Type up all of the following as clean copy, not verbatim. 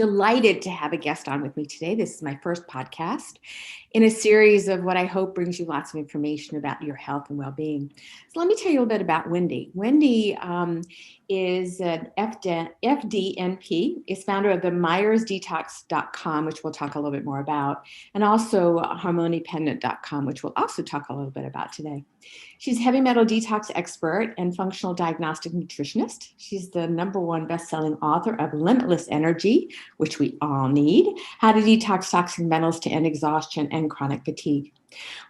delighted to have a guest on with me today. This is my first podcast in a series of what I hope brings you lots of information about your health and well-being. So let me tell you a little bit about Wendy. Wendy is an FDNP, is founder of the MyersDetox.com, which we'll talk a little bit more about, and also HarmoniPendant.com, which we'll also talk a little bit about today. She's a heavy metal detox expert and functional diagnostic nutritionist. She's the #1 best-selling author of Limitless Energy, which we all need, How to Detox Toxic Metals to End Exhaustion and Chronic Fatigue.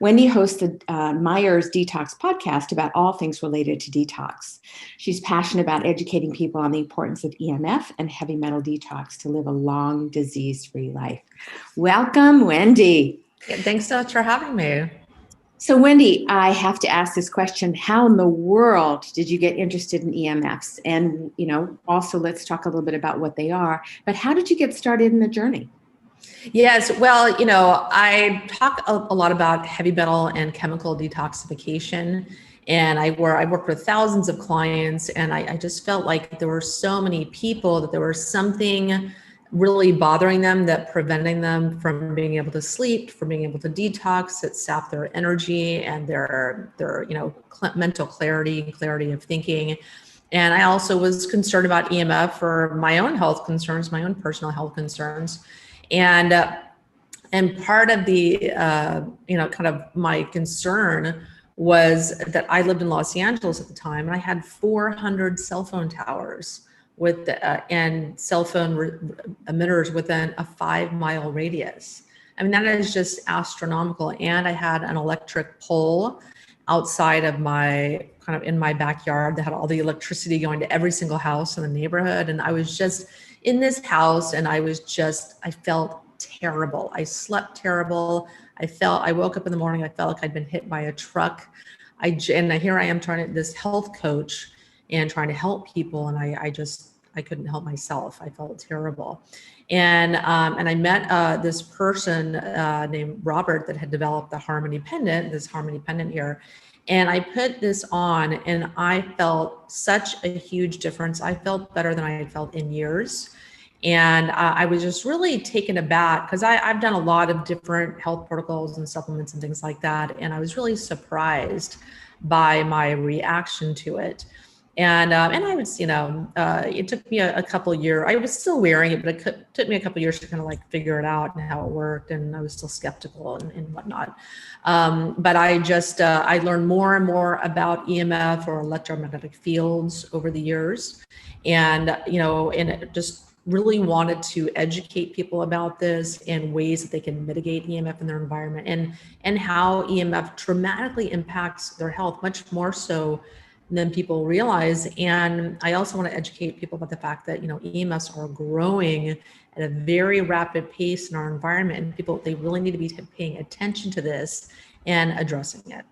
Wendy hosts the Myers Detox podcast about all things related to detox. She's passionate about educating people on the importance of EMF and heavy metal detox to live a long, disease-free life. Welcome, Wendy. Yeah, thanks so much for having me. So Wendy, I have to ask this question. How in the world did you get interested in EMFs? And, also let's talk a little bit about what they are, but how did you get started in the journey? Yes, well, I talk a lot about heavy metal and chemical detoxification, and I worked with thousands of clients, and I just felt like there were so many people that there was something really bothering them that preventing them from being able to sleep, from being able to detox, that sap their energy and their mental clarity of thinking. And I also was concerned about EMF for my own health concerns, my own personal health concerns. And part of the, kind of my concern was that I lived in Los Angeles at the time, and I had 400 cell phone towers with and cell phone emitters within a 5-mile radius. I mean, that is just astronomical. And I had an electric pole outside of in my backyard that had all the electricity going to every single house in the neighborhood. And I was just in this house, and I felt terrible. I slept terrible. I woke up in the morning, I felt like I'd been hit by a truck. And here I am this health coach and trying to help people. And I couldn't help myself. I felt terrible. And I met this person named Robert that had developed the Harmony Pendant, this Harmony Pendant here. And I put this on, and I felt such a huge difference. I felt better than I had felt in years. And I was just really taken aback because I've done a lot of different health protocols and supplements and things like that. And I was really surprised by my reaction to it. And I was, it took me a couple of years. I was still wearing it, but it took me a couple of years to kind of like figure it out and how it worked. And I was still skeptical and whatnot. But I learned more and more about EMF or electromagnetic fields over the years. And it just really wanted to educate people about this and ways that they can mitigate EMF in their environment and how EMF dramatically impacts their health, much more so than people realize. And I also want to educate people about the fact that, EMFs are growing at a very rapid pace in our environment, and they really need to be paying attention to this and addressing it.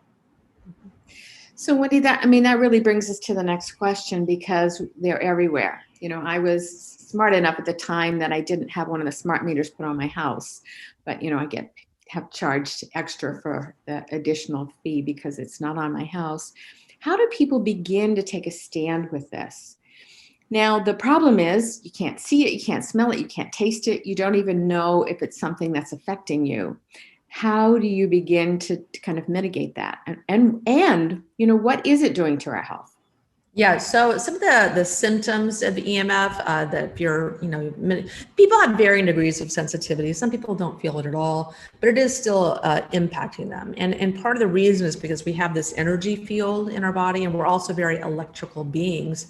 So Wendy, that really brings us to the next question, because they're everywhere. I was smart enough at the time that I didn't have one of the smart meters put on my house, but I have charged extra for the additional fee because it's not on my house. How do people begin to take a stand with this? Now, the problem is you can't see it, you can't smell it, you can't taste it, you don't even know if it's something that's affecting you. How do you begin to kind of mitigate that? And what is it doing to our health? Yeah, so some of the symptoms of EMF, that if you're, people have varying degrees of sensitivity. Some people don't feel it at all, but it is still impacting them. And part of the reason is because we have this energy field in our body, and we're also very electrical beings.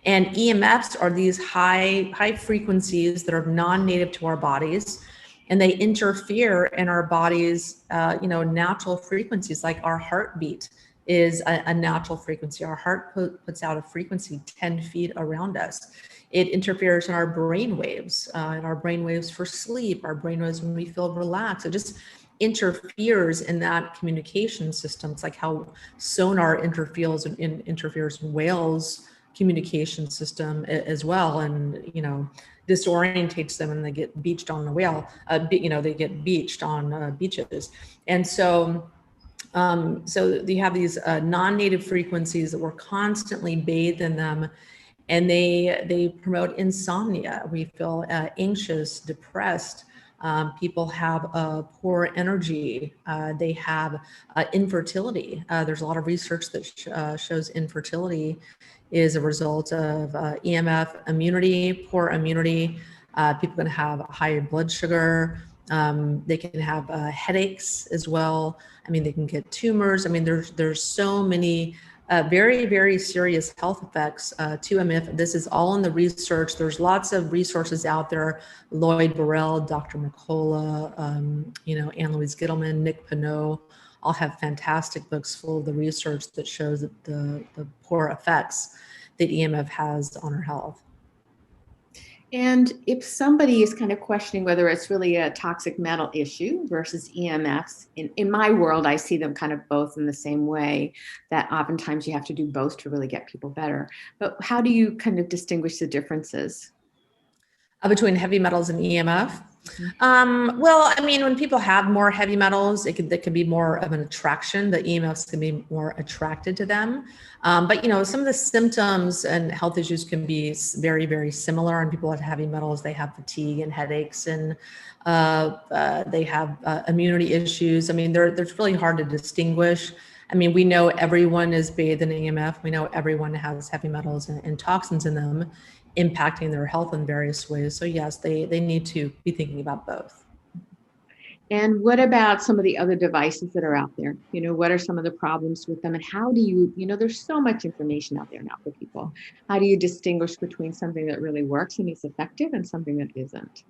And EMFs are these high frequencies that are non-native to our bodies, and they interfere in our body's, natural frequencies, like our heartbeat is a natural frequency. Our heart puts out a frequency 10 feet around us. It interferes in our brain waves, for sleep, our brain waves when we feel relaxed. It just interferes in that communication system. It's like how sonar interferes in whales' communication system as well, and disorientates them, and they get beached on the whale. They get beached on beaches, and so you have these non-native frequencies that we're constantly bathed in them, and they promote insomnia. We feel anxious, depressed. People have poor energy. They have infertility. There's a lot of research that shows infertility is a result of EMF immunity, poor immunity. People can have higher blood sugar. They can have headaches as well. I mean, they can get tumors. I mean, there's so many very, very serious health effects to EMF. This is all in the research. There's lots of resources out there. Lloyd Burrell, Dr. McCullough, Anne Louise Gittleman, Nick Pineau, all have fantastic books full of the research that shows that the poor effects that EMF has on our health. And if somebody is kind of questioning whether it's really a toxic metal issue versus EMFs, in my world, I see them kind of both in the same way, that oftentimes you have to do both to really get people better. But how do you kind of distinguish the differences? Between heavy metals and EMF? Well, I mean, when people have more heavy metals, it could be more of an attraction. The EMFs can be more attracted to them. But some of the symptoms and health issues can be very, very similar. And people with heavy metals, they have fatigue and headaches, and they have immunity issues. I mean, they're really hard to distinguish. I mean, we know everyone is bathed in EMF. We know everyone has heavy metals and toxins in them, impacting their health in various ways. So yes, they need to be thinking about both. And what about some of the other devices that are out there? What are some of the problems with them, and how do you, there's so much information out there now for people. How do you distinguish between something that really works and is effective and something that isn't?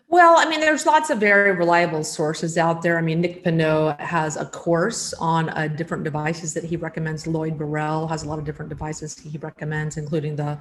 Well, I mean, there's lots of very reliable sources out there. I mean, Nick Pineau has a course on different devices that he recommends. Lloyd Burrell has a lot of different devices he recommends, including the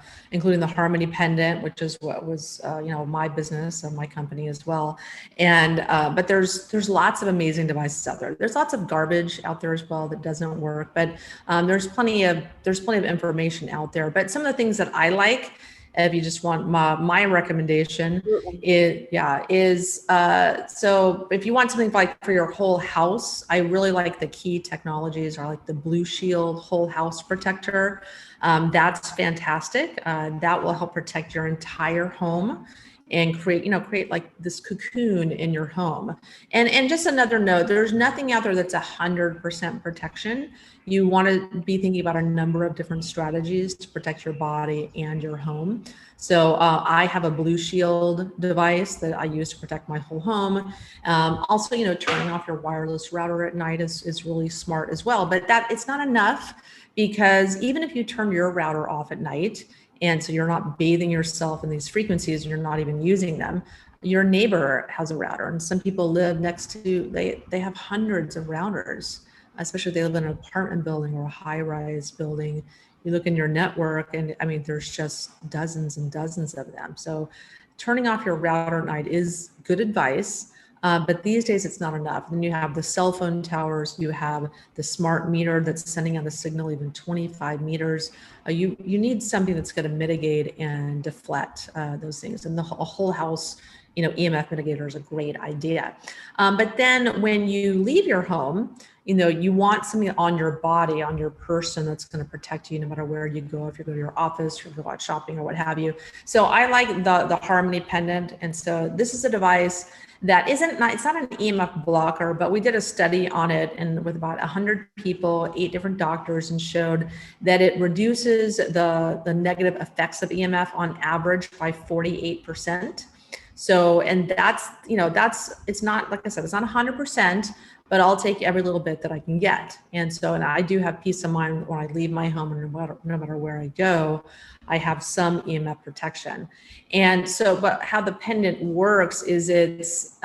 Harmony Pendant, which is what was my business and my company as well. And but there's lots of amazing devices out there. There's lots of garbage out there as well that doesn't work, but there's plenty of information out there. But some of the things that I like, if you just want my recommendation, is so if you want something like for your whole house, I really like the key technologies, or like the Blue Shield whole house protector. That's fantastic. That will help protect your entire home and create like this cocoon in your home. And just another note, there's nothing out there that's 100% protection. You want to be thinking about a number of different strategies to protect your body and your home. So I have a Blue Shield device that I use to protect my whole home. Also, turning off your wireless router at night is really smart as well. But it's not enough, because even if you turn your router off at night, and so you're not bathing yourself in these frequencies and you're not even using them, your neighbor has a router. And some people live next to, they have hundreds of routers, especially if they live in an apartment building or a high-rise building. You look in your network, and I mean, there's just dozens and dozens of them. So turning off your router at night is good advice. But these days it's not enough. Then you have the cell phone towers, you have the smart meter that's sending out a signal even 25 meters. You need something that's going to mitigate and deflect those things. And a whole house, EMF mitigator is a great idea. But then when you leave your home, you want something on your body, on your person, that's going to protect you no matter where you go, if you go to your office, if you go out shopping or what have you. So I like the Harmony Pendant. And so this is a device that it's not an EMF blocker, but we did a study on it, and with about 100 people, 8 different doctors, and showed that it reduces the negative effects of EMF on average by 48%. So, and that's, it's not, like I said, it's not 100%, but I'll take every little bit that I can get. And so, and I do have peace of mind when I leave my home, and no matter where I go, I have some EMF protection. And so, but how the pendant works is it's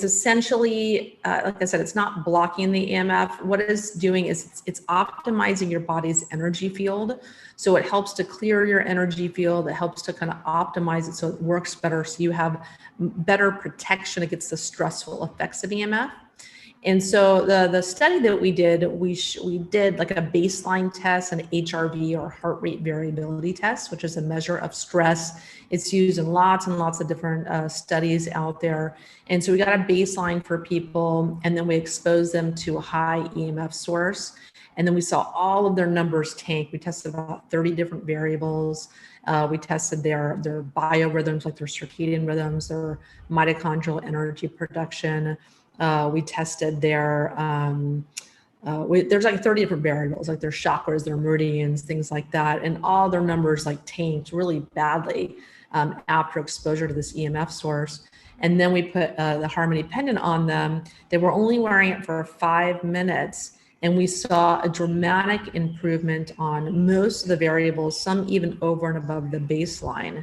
essentially, like I said, it's not blocking the EMF. What it's doing is it's optimizing your body's energy field. So it helps to clear your energy field. It helps to kind of optimize it so it works better. So you have better protection against the stressful effects of EMF. And so the study that we did, we did like a baseline test, an HRV or heart rate variability test, which is a measure of stress. It's used in lots and lots of different studies out there. And so we got a baseline for people, and then we exposed them to a high EMF source. And then we saw all of their numbers tank. We tested about 30 different variables. We tested their biorhythms, like their circadian rhythms, their mitochondrial energy production. We tested their, there's like 30 different variables, like their chakras, their meridians, things like that. And all their numbers like tanked really badly after exposure to this EMF source. And then we put the Harmony Pendant on them. They were only wearing it for 5 minutes. And we saw a dramatic improvement on most of the variables, some even over and above the baseline.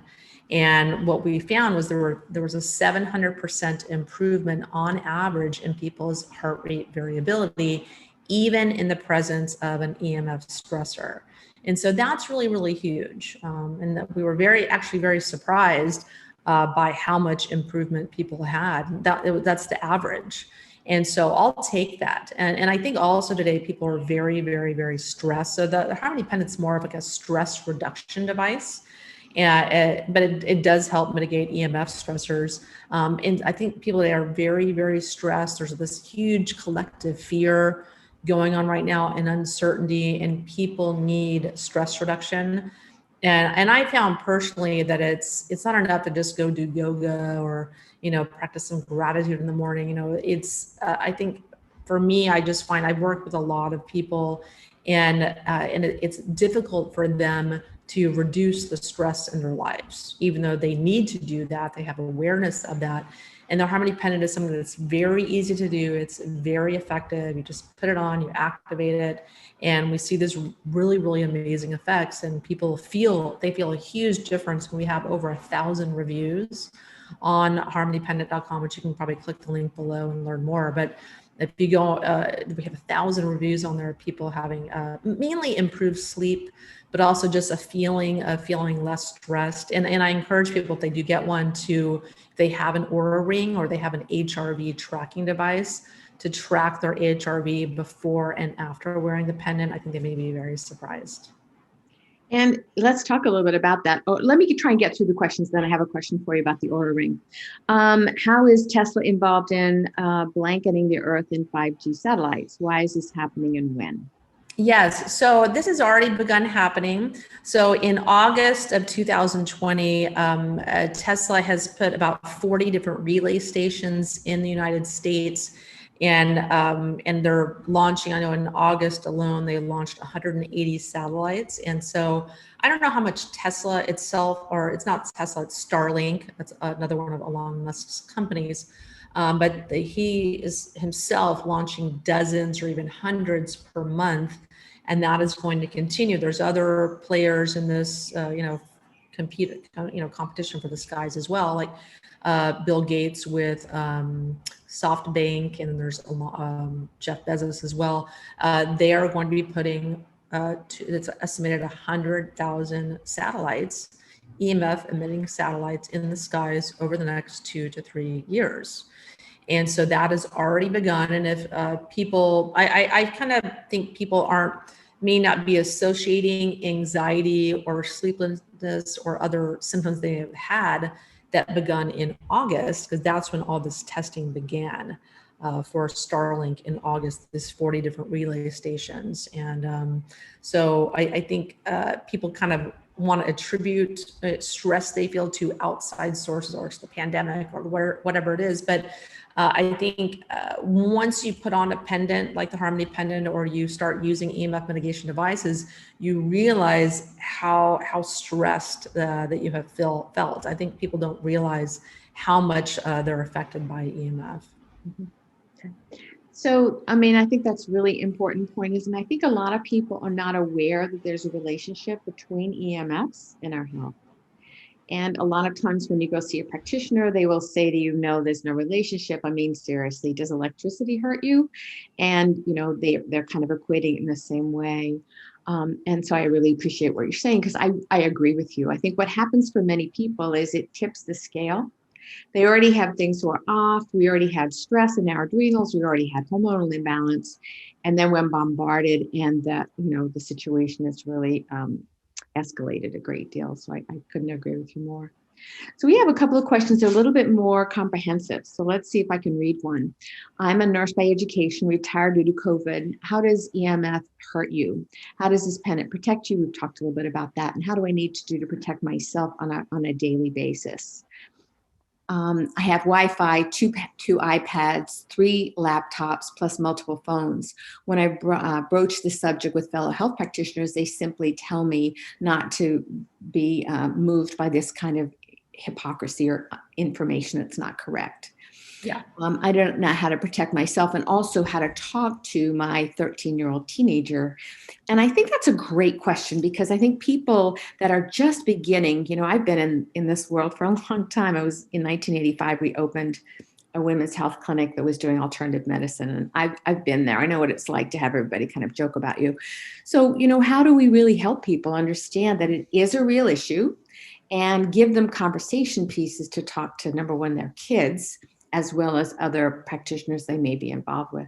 And what we found was there was a 700% improvement on average in people's heart rate variability, even in the presence of an EMF stressor. And so that's really, really huge. And that we were actually very surprised by how much improvement people had. That's the average. And so I'll take that. And I think also today people are very, very, very stressed. So the Harmony Pendant's more of like a stress reduction device. But it does help mitigate EMF stressors. And I think people that are very, very stressed, there's this huge collective fear going on right now and uncertainty, and people need stress reduction. And I found personally that it's not enough to just go do yoga or, practice some gratitude in the morning. I think for me, I just find I work with a lot of people, and it's difficult for them to reduce the stress in their lives, even though they need to do that. They have awareness of that. And the Harmony Pendant is something that's very easy to do. It's very effective. You just put it on, you activate it, and we see this really, really amazing effects. And people feel a huge difference. We have over 1,000 reviews on harmonypendant.com, which you can probably click the link below and learn more. But if you go, we have 1,000 reviews on there, people having mainly improved sleep, but also just a feeling of feeling less stressed. And I encourage people, if they do get one, if they have an Oura Ring or they have an HRV tracking device, to track their HRV before and after wearing the pendant. I think they may be very surprised. And let's talk a little bit about that. Oh, let me try and get through the questions. Then I have a question for you about the Oura Ring. How is Tesla involved in blanketing the Earth in 5G satellites? Why is this happening and when? Yes, so this has already begun happening. So in August of 2020, Tesla has put about 40 different relay stations in the United States. And they're launching, I know in August alone, they launched 180 satellites. And so I don't know how much Tesla itself, or it's not Tesla, it's Starlink. That's another one of Elon Musk's companies. But he is himself launching dozens or even hundreds per month. And that is going to continue. There's other players in this, competition for the skies as well, like Bill Gates with SoftBank, and there's Jeff Bezos as well. They are going to be putting, it's estimated 100,000 satellites, EMF emitting satellites in the skies over the next 2 to 3 years. And so that has already begun. And if people, I kind of think people may not be associating anxiety or sleeplessness or other symptoms they have had that begun in August, because that's when all this testing began for Starlink in August, this 40 different relay stations. And so I think people kind of want to attribute stress they feel to outside sources, or it's the pandemic or whatever it is. But I think once you put on a pendant like the Harmony Pendant, or you start using EMF mitigation devices, you realize how stressed that you have felt. I think people don't realize how much they're affected by EMF. Mm-hmm. Okay. So, I think that's really important point is, and I think a lot of people are not aware that there's a relationship between EMFs and our health. And a lot of times when you go see a practitioner, they will say to you, no, there's no relationship. Seriously, does electricity hurt you? And, they're kind of equating it in the same way. And so I really appreciate what you're saying, because I agree with you. I think what happens for many people is it tips the scale. They already have things who are off. We already had stress in our adrenals. We already had hormonal imbalance. And then when bombarded, and that, the situation has really escalated a great deal. So I couldn't agree with you more. So we have a couple of questions that are a little bit more comprehensive. So let's see if I can read one. I'm a nurse by education, retired due to COVID. How does EMF hurt you? How does this pendant protect you? We've talked a little bit about that. And how do I need to do to protect myself on a daily basis? I have Wi-Fi, two iPads, 3 laptops, plus multiple phones. When I broach the subject with fellow health practitioners, they simply tell me not to be moved by this kind of hypocrisy or information that's not correct. Yeah. I don't know how to protect myself, and also how to talk to my 13-year-old teenager. And I think that's a great question, because I think people that are just beginning, I've been in this world for a long time. In 1985, we opened a women's health clinic that was doing alternative medicine. And I've been there. I know what it's like to have everybody kind of joke about you. So, how do we really help people understand that it is a real issue, and give them conversation pieces to talk to, number one, their kids, as well as other practitioners they may be involved with?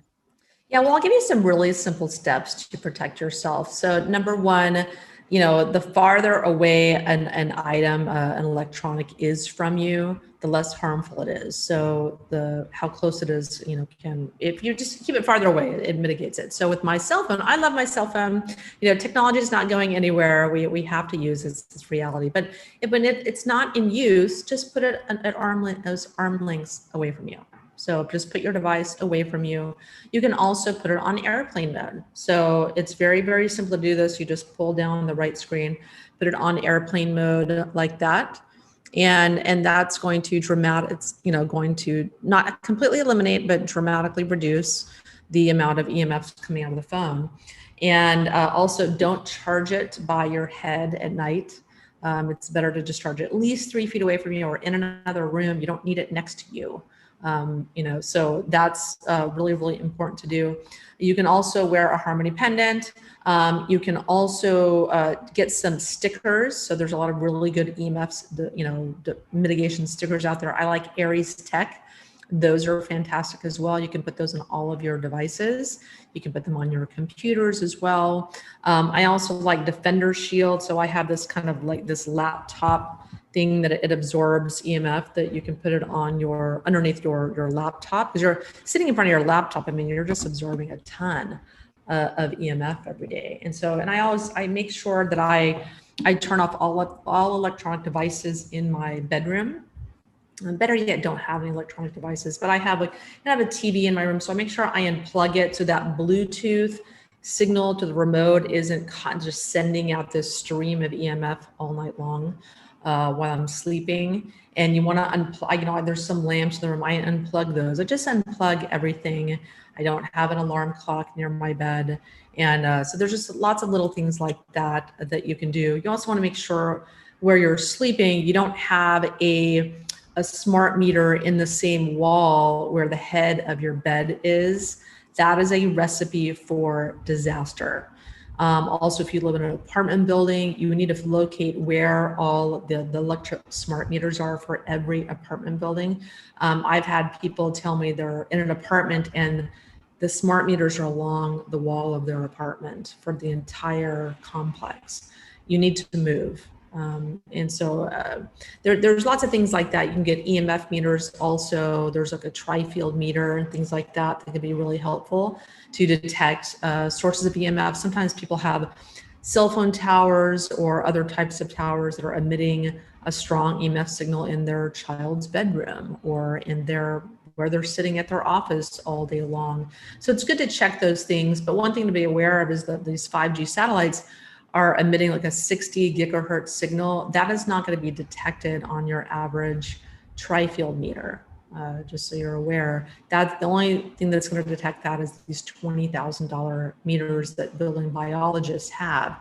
Yeah, well, I'll give you some really simple steps to protect yourself. So number one, the farther away an item, an electronic is from you, the less harmful it is. So how close it is, if you just keep it farther away, it mitigates it. So with my cell phone, I love my cell phone. Technology is not going anywhere. We have to use it's reality. But when it's not in use, just put it at arm lengths away from you. So just put your device away from you. You can also put it on airplane mode. So it's very, very simple to do this. You just pull down the right screen, put it on airplane mode like that. And that's going to going to not completely eliminate, but dramatically reduce the amount of EMFs coming out of the phone. And also don't charge it by your head at night. It's better to just charge it at least 3 feet away from you or in another room. You don't need it next to you. So that's really, really important to do. You can also wear a Harmony pendant. You can also get some stickers. So there's a lot of really good EMFs, the mitigation stickers out there. I like Aries Tech. Those are fantastic as well. You can put those on all of your devices. You can put them on your computers as well. I also like Defender Shield. So I have this kind of like this laptop thing that it absorbs EMF, that you can put it on underneath your laptop, because you're sitting in front of your laptop. I mean, you're just absorbing a ton of EMF every day. And so, I make sure that I turn off all electronic devices in my bedroom. Better yet, don't have any electronic devices, but I have a TV in my room. So I make sure I unplug it so that Bluetooth signal to the remote isn't just sending out this stream of EMF all night long while I'm sleeping. And you want to unplug, there's some lamps in the room. I unplug those. I just unplug everything. I don't have an alarm clock near my bed. And so there's just lots of little things like that you can do. You also want to make sure where you're sleeping, you don't have a smart meter in the same wall where the head of your bed is. That is a recipe for disaster. Also, if you live in an apartment building, you need to locate where all the electric smart meters are for every apartment building. I've had people tell me they're in an apartment and the smart meters are along the wall of their apartment for the entire complex. You need to move. And so there's lots of things like that. You can get EMF meters also. There's like a tri-field meter and things like that can be really helpful to detect sources of EMF. Sometimes people have cell phone towers or other types of towers that are emitting a strong EMF signal in their child's bedroom or in where they're sitting at their office all day long. So it's good to check those things. But one thing to be aware of is that these 5G satellites are emitting like a 60 gigahertz signal. That is not going to be detected on your average tri-field meter. Just so you're aware, that's the only thing that's going to detect that is these $20,000 meters that building biologists have.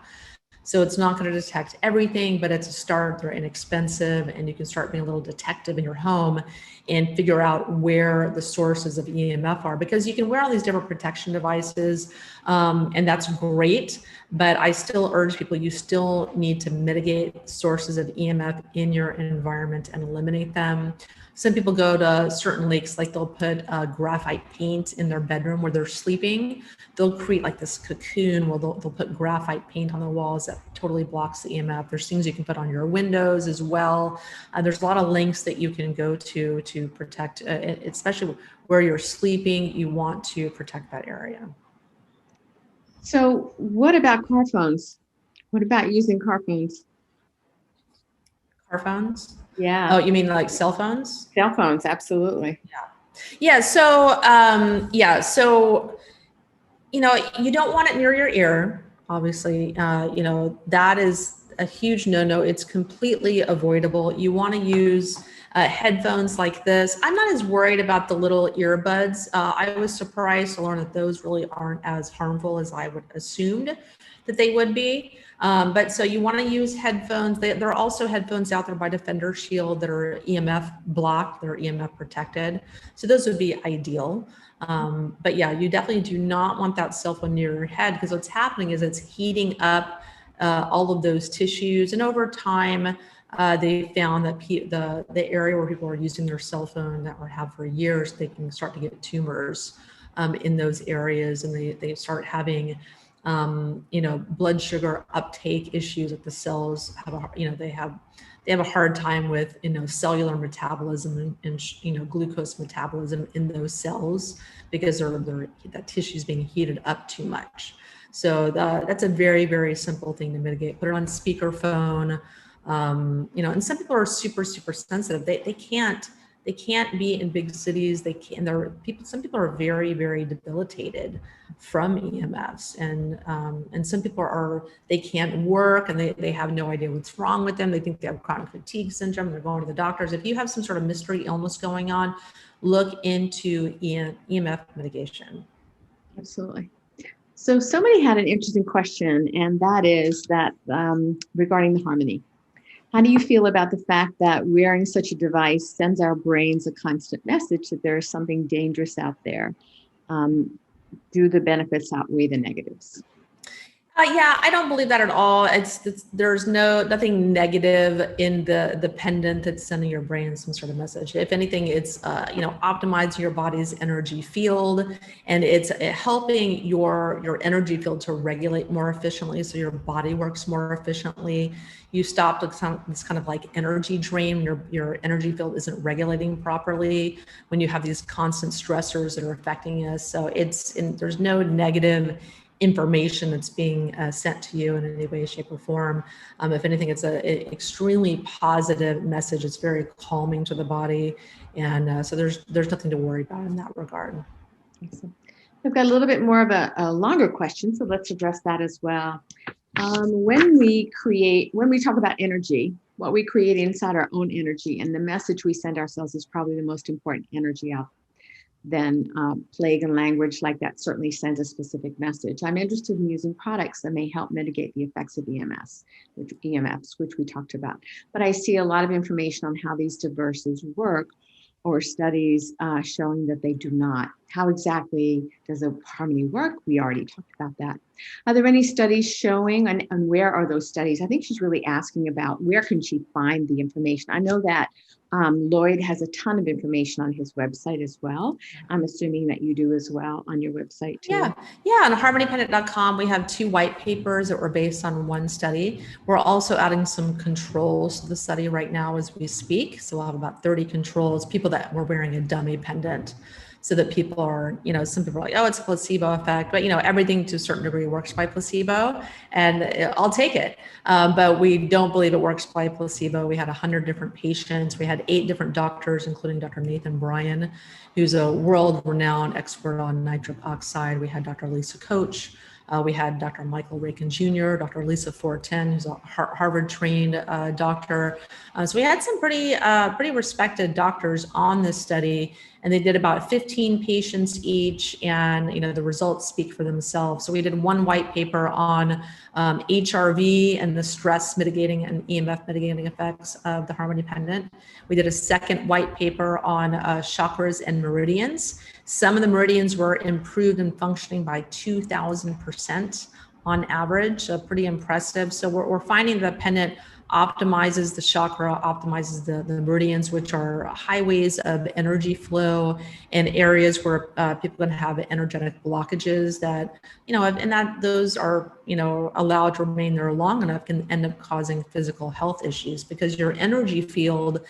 So it's not going to detect everything, but it's a start. They're inexpensive, and you can start being a little detective in your home and figure out where the sources of EMF are, because you can wear all these different protection devices, and that's great. But I still urge people, you still need to mitigate sources of EMF in your environment and eliminate them. Some people go to certain leaks, like they'll put graphite paint in their bedroom where they're sleeping. They'll create like this cocoon where they'll put graphite paint on the walls that totally blocks the EMF. There's things you can put on your windows as well. There's a lot of links that you can go to protect, especially where you're sleeping. You want to protect that area. So what about car phones? What about using car phones? Car phones? Yeah. Oh, you mean like cell phones? Cell phones, absolutely. Yeah. So, you know, you don't want it near your ear, obviously. You know, that is a huge no-no. It's completely avoidable. You want to use headphones like this. I'm not as worried about the little earbuds. I was surprised to learn that those really aren't as harmful as I would assumed that they would be. But so you want to use headphones. There are also headphones out there by Defender Shield that are EMF blocked, they're EMF protected. So those would be ideal. But yeah, you definitely do not want that cell phone near your head, because what's happening is it's heating up all of those tissues. And over time, they found that the area where people are using their cell phone that have for years, they can start to get tumors in those areas, and they start having you know, blood sugar uptake issues that the cells have, you know, they have a hard time with, you know, cellular metabolism and you know, glucose metabolism in those cells, because that tissue is being heated up too much. So that's a very, very simple thing to mitigate. Put it on speakerphone, you know, and some people are super, super sensitive. They can't be in big cities. Some people are very, very debilitated from EMFs, and some people they can't work, and they have no idea what's wrong with them. They think they have chronic fatigue syndrome. They're going to the doctors. If you have some sort of mystery illness going on, look into EMF mitigation. Absolutely. So somebody had an interesting question, and that is that regarding the harmony. How do you feel about the fact that wearing such a device sends our brains a constant message that there is something dangerous out there? Do the benefits outweigh the negatives? Yeah, I don't believe that at all. There's nothing negative in the pendant that's sending your brain some sort of message. If anything, it's you know, optimizing your body's energy field, and it's helping your energy field to regulate more efficiently, so your body works more efficiently. You stop this kind of like energy drain. Your energy field isn't regulating properly when you have these constant stressors that are affecting us. So there's no negative information that's being sent to you in any way, shape, or form. If anything, it's an extremely positive message. It's very calming to the body, and so there's nothing to worry about in that regard. Excellent. I've got a little bit more of a longer question, so let's address that as well. When we talk about energy, what we create inside our own energy and the message we send ourselves is probably the most important energy out. Then plague and language like that certainly sends a specific message. I'm interested in using products that may help mitigate the effects of EMFs, which we talked about. But I see a lot of information on how these devices work, or studies showing that they do not. How exactly does the harmony work? We already talked about that. Are there any studies showing, and where are those studies? I think she's really asking about where can she find the information. I know that Lloyd has a ton of information on his website as well. I'm assuming that you do as well on your website too. Yeah. On harmonipendant.com, we have 2 white papers that were based on 1 study. We're also adding some controls to the study right now as we speak. So we'll have about 30 controls, people that were wearing a dummy pendant, so that people are, you know, some people are like, oh, it's a placebo effect, but you know, everything to a certain degree works by placebo, and I'll take it. But we don't believe it works by placebo. We had 100 different patients. We had 8 different doctors, including Dr. Nathan Bryan, who's a world-renowned expert on nitric oxide. We had Dr. Lisa Coach. We had Dr. Michael Rakin Jr., Dr. Lisa Fortin, who's a Harvard-trained doctor. So we had some pretty respected doctors on this study, and they did about 15 patients each, and the results speak for themselves. So we did one white paper on HRV and the stress mitigating and EMF mitigating effects of the Harmony Pendant. We did a second white paper on chakras and meridians. Some of the meridians were improved in functioning by 2,000% on average, so pretty impressive. So we're finding the pendant optimizes the chakra, optimizes the meridians, which are highways of energy flow in areas where people can have energetic blockages that, and that those are, allowed to remain there long enough can end up causing physical health issues, because your energy field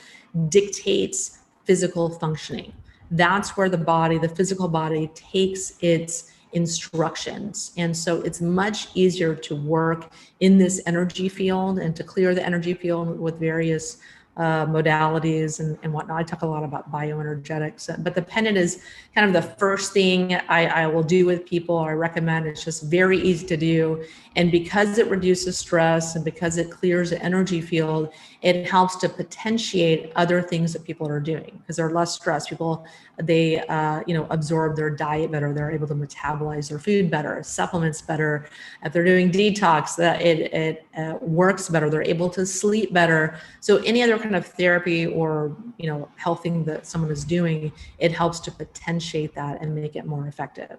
dictates physical functioning. That's where the physical body takes its instructions. And so it's much easier to work in this energy field and to clear the energy field with various modalities and whatnot. I talk a lot about bioenergetics, but the pendant is kind of the first thing I will do with people. I recommend. It's just very easy to do. And because it reduces stress and because it clears the energy field, it helps to potentiate other things that people are doing, because they're less stressed. People, they absorb their diet better. They're able to metabolize their food better, supplements better. If they're doing detox, that it works better. They're able to sleep better. So any other kind of therapy or health thing that someone is doing, it helps to potentiate that and make it more effective.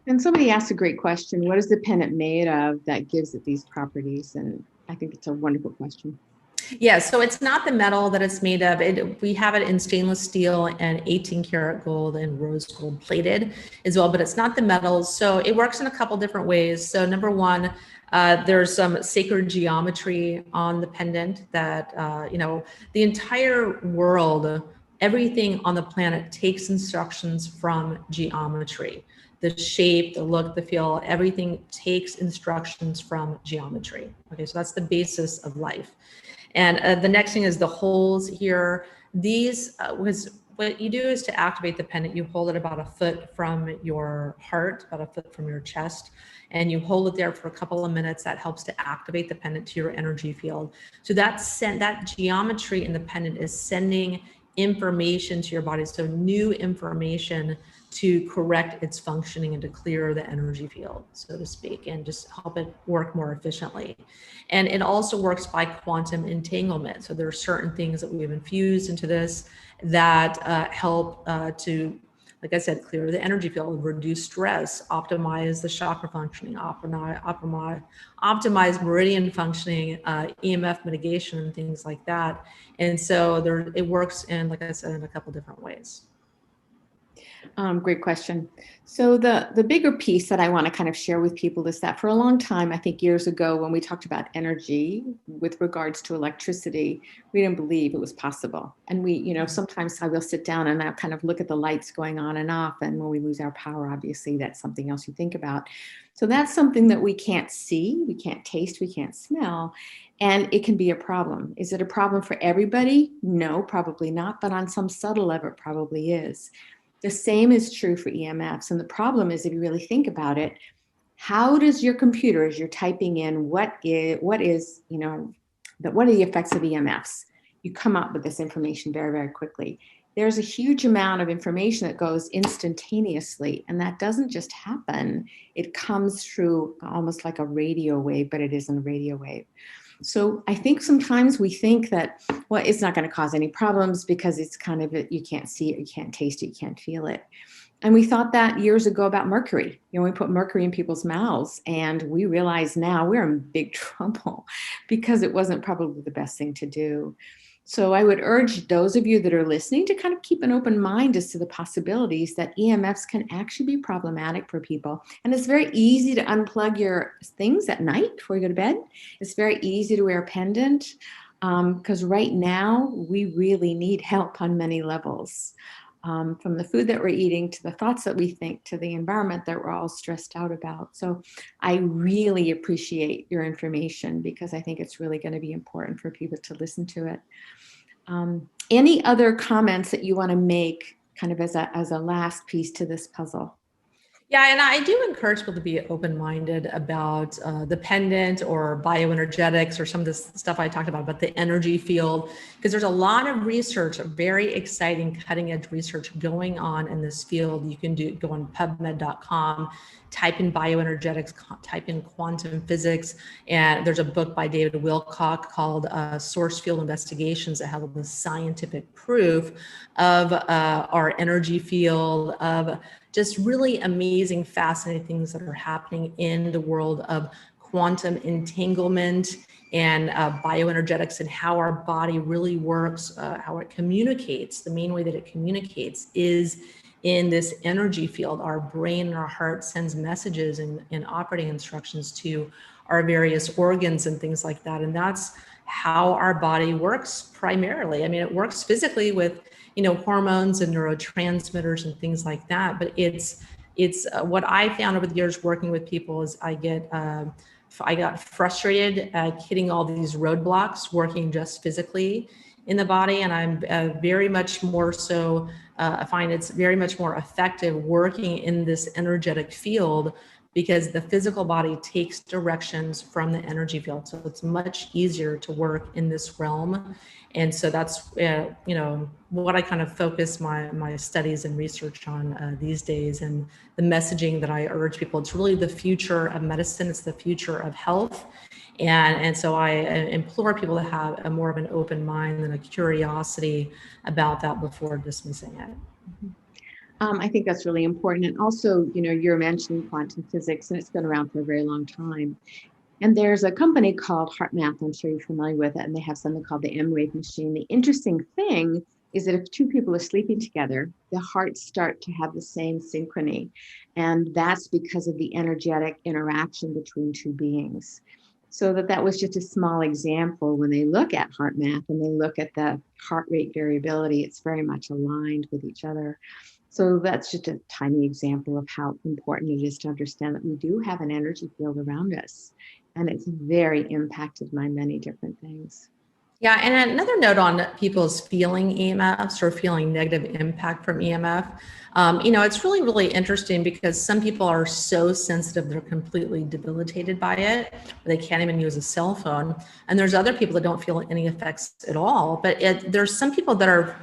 And somebody asked a great question. What is the pendant made of that gives it these properties? And I think it's a wonderful question. Yeah, so it's not the metal that it's made of. We have it in stainless steel and 18 karat gold and rose gold plated as well, but it's not the metals. So it works in a couple different ways. So number one, there's some sacred geometry on the pendant that, the entire world, everything on the planet takes instructions from geometry. The shape, the look, the feel, everything takes instructions from geometry. Okay, so that's the basis of life. And the next thing is the holes here. These what you do is to activate the pendant. You hold it about a foot from your heart, about a foot from your chest, and you hold it there for a couple of minutes. That helps to activate the pendant to your energy field. So that geometry in the pendant is sending information to your body. So new information to correct its functioning and to clear the energy field, so to speak, and just help it work more efficiently. And it also works by quantum entanglement. So there are certain things that we've infused into this that help to, like I said, clear the energy field, reduce stress, optimize the chakra functioning, optimize meridian functioning, EMF mitigation, and things like that. And so it works in, like I said, in a couple different ways. Great question. So the bigger piece that I want to kind of share with people is that for a long time, I think years ago, when we talked about energy with regards to electricity, we didn't believe it was possible. And we, sometimes I will sit down and I'll kind of look at the lights going on and off. And when we lose our power, obviously that's something else you think about. So that's something that we can't see, we can't taste, we can't smell. And it can be a problem. Is it a problem for everybody? No, probably not. But on some subtle level, it probably is. The same is true for EMFs. And the problem is, if you really think about it, how does your computer, as you're typing in what are the effects of EMFs? You come up with this information very, very quickly. There's a huge amount of information that goes instantaneously, and that doesn't just happen. It comes through almost like a radio wave, but it isn't a radio wave. So I think sometimes we think that, well, it's not going to cause any problems because it's kind of, you can't see it, you can't taste it, you can't feel it. And we thought that years ago about mercury. We put mercury in people's mouths, and we realize now we're in big trouble because it wasn't probably the best thing to do. So I would urge those of you that are listening to kind of keep an open mind as to the possibilities that EMFs can actually be problematic for people. And it's very easy to unplug your things at night before you go to bed. It's very easy to wear a pendant because right now we really need help on many levels. From the food that we're eating to the thoughts that we think to the environment that we're all stressed out about. So I really appreciate your information because I think it's really going to be important for people to listen to it. Any other comments that you want to make kind of as a last piece to this puzzle? Yeah, and I do encourage people to be open-minded about the pendant or bioenergetics or some of this stuff I talked about the energy field, because there's a lot of research, very exciting cutting-edge research going on in this field. You can go on PubMed.com, type in bioenergetics, type in quantum physics, and there's a book by David Wilcock called Source Field Investigations that has the scientific proof of our energy field, of just really amazing, fascinating things that are happening in the world of quantum entanglement and bioenergetics, and how our body really works, how it communicates. The main way that it communicates is in this energy field. Our brain and our heart sends messages and operating instructions to our various organs and things like that. And that's how our body works primarily. I mean, it works physically with hormones and neurotransmitters and things like that. But it's what I found over the years working with people is I got frustrated at hitting all these roadblocks working just physically in the body. And I'm very much more so, I find it's very much more effective working in this energetic field, because the physical body takes directions from the energy field. So it's much easier to work in this realm. And so that's, what I kind of focus my studies and research on these days. And the messaging that I urge people, it's really the future of medicine. It's the future of health. And so I implore people to have a more of an open mind and a curiosity about that before dismissing it. I think that's really important. And also, you're mentioning quantum physics, and it's been around for a very long time. And there's a company called HeartMath, I'm sure you're familiar with it, and they have something called the M-Wave machine. The interesting thing is that if two people are sleeping together, the hearts start to have the same synchrony. And that's because of the energetic interaction between two beings. So that was just a small example. When they look at HeartMath and they look at the heart rate variability, it's very much aligned with each other. So that's just a tiny example of how important it is to understand that we do have an energy field around us, and it's very impacted by many different things. Yeah, and another note on people's feeling EMFs or feeling negative impact from EMF. It's really, really interesting because some people are so sensitive, they're completely debilitated by it. They can't even use a cell phone. And there's other people that don't feel any effects at all. But there's some people that are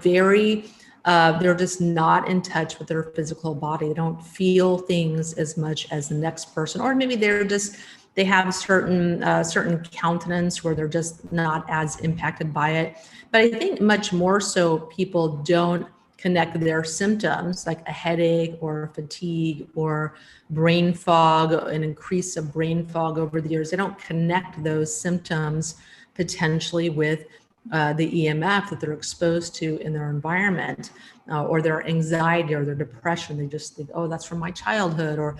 they're just not in touch with their physical body. They don't feel things as much as the next person, or maybe they have certain countenance where they're just not as impacted by it. But I think much more so people don't connect their symptoms like a headache or fatigue or brain fog, an increase of brain fog over the years. They don't connect those symptoms potentially with the EMF that they're exposed to in their environment, or their anxiety or their depression. They just think, oh, that's from my childhood, or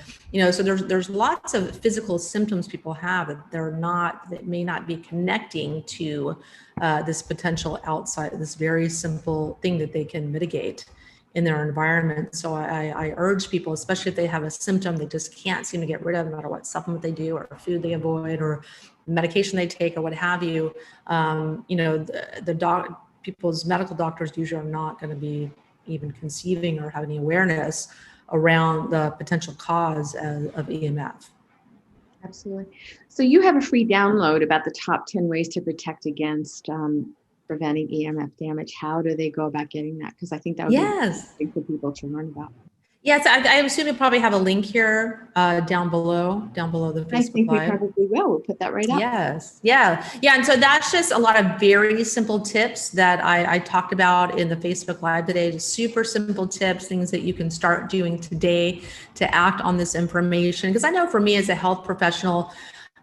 so there's lots of physical symptoms people have that may not be connecting to this potential outside, this very simple thing that they can mitigate in their environment. So I urge people, especially if they have a symptom they just can't seem to get rid of, no matter what supplement they do or food they avoid or medication they take or what have you, people's medical doctors usually are not going to be even conceiving or have any awareness around the potential cause of EMF. Absolutely. So you have a free download about the top 10 ways to protect against preventing EMF damage. How do they go about getting that? Because I think that would be interesting for people to learn about. Yes, I assume you probably have a link here down below the Facebook I think Live. we probably will. We'll put that right up. Yes, yeah. And so that's just a lot of very simple tips that I talked about in the Facebook Live today. Just super simple tips, things that you can start doing today to act on this information. Because I know for me as a health professional,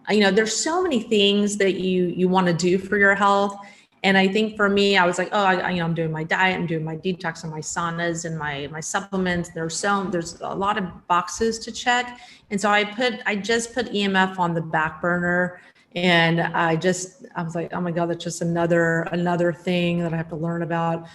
there's so many things that you want to do for your health. And I think for me, I was like, I'm doing my diet, I'm doing my detox and my saunas and my supplements. There's a lot of boxes to check. And so I just put EMF on the back burner. And I was like, oh my God, that's just another thing that I have to learn about.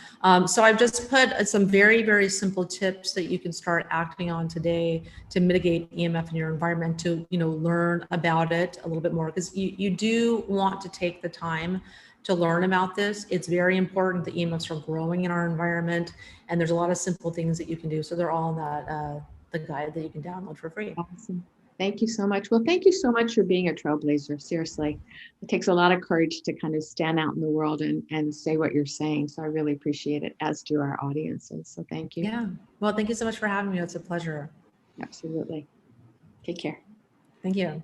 So I've just put some very, very simple tips that you can start acting on today to mitigate EMF in your environment, to, learn about it a little bit more, because you do want to take the time to learn about this. It's very important. The EMFs are growing in our environment, and there's a lot of simple things that you can do. So they're all in the guide that you can download for free. Awesome. Thank you so much. Well, thank you so much for being a trailblazer. Seriously, it takes a lot of courage to kind of stand out in the world and say what you're saying. So I really appreciate it, as do our audiences. So thank you. Yeah. Well, thank you so much for having me. It's a pleasure. Absolutely. Take care. Thank you.